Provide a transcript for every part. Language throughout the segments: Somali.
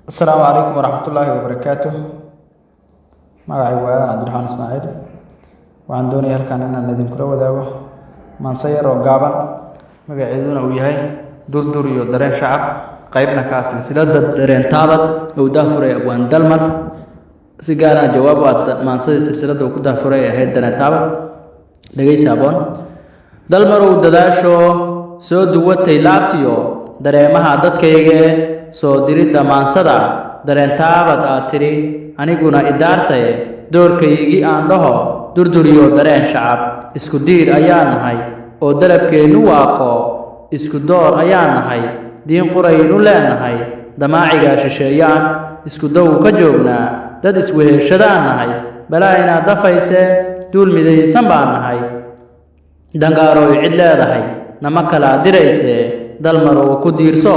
السلام عليكم ورحمة الله وبركاته. magacaygu waa Aadan Cabdiraxmaan Ismaaciil. waxaan doonayaa halkan inaan idinkula wadaago maanse yar oo gaaban magaceeduna uu yahay durdur iyo dareen shacab qaybna ka ah silsiladda dareen taabad oo daafuray abwaan dalmar si gaar ah jawaab u ah maansadii silsiladda uu ku daafuray ahayd dareen taabad dhageysi aboon dalmar uu dadaasho soo duwatay laabtiyo dareemaha dadkayga soo diridda maansada dareen taabad aad tiri aniguna idaartay doorkaygii aan dhaho durduriyo dareen shacab isku diir ayaan nahay oo dalabkeennu waaqo isku door ayaan nahay diin quraynu leenahay damaaciga shisheeyaan isku dow ka joognaa dad isweheshadaan nahay balaa inaad dafayse duul midaysan baan nahay dangaarooy cid leedahay nama kala dirayse dalmarow ku diirso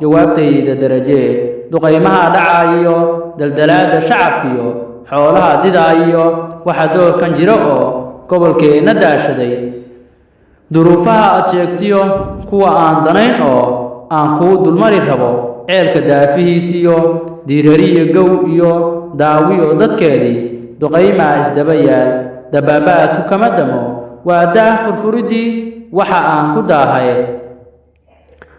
jawaabtayda daraje duqaymaha dhacaayo daldalaada shacabkiyo xoolaha didaayo waxa doorkan jiro oo gobolkeena daashaday duruufaha aad sheegtiyo kuwa aan danayn oo aan kuu dulmari rabo ceelka daafihiisiyo diirariyo gow iyo daawiyo dadkeedii duqaymaa isdaba yaal dabaabaadku kama damo waa daah furfuridii waxa aan ku daahay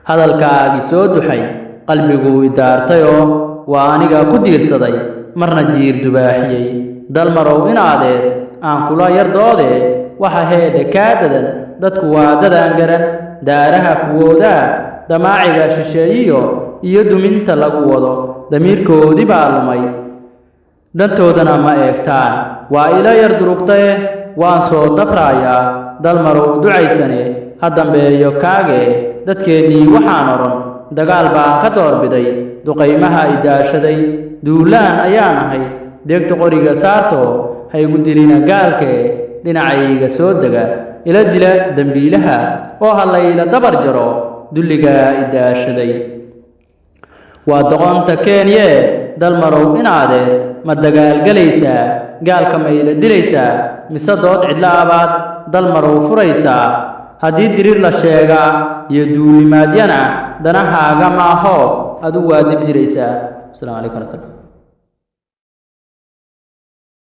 hadalkaagii soo duxay qalbigu idaartayoo waa aniga ku diirsaday marna jiir dubaaxiyey dalmarow inaadeed aan kula yardoode waxa heedhe kaa dadan dadku waa dadaan garan daaraha kuwoodaa damaaciga shisheeyiyo iyo duminta lagu wado damiirkoodii baa lumay dantoodana ma eegtaan waa ila yar durugtaye waan soo dabraayaa dalmarow ducaysane ha dambeeyo kaage dadkeennii waxaan odhan dagaal baan ka doorbiday duqaymaha idaashaday duulaan ayaan ahay deegta qoriga saarto haygu dilina gaalkee dhinacayga soo dega ila dila dembiilaha oo hallayla dabar jaro dulligaa idaashaday waa doqonta keenye dalmarow inaade ma dagaalgelaysaa gaalka ma ila dilaysaa mise dood cidlaabaad dalmarow furaysaa haddii diriir la sheegaa iyo duulimaadyana danahaaga maaho adigu waa dib jiraysaa. Assalaamu calaykum warahmatullahi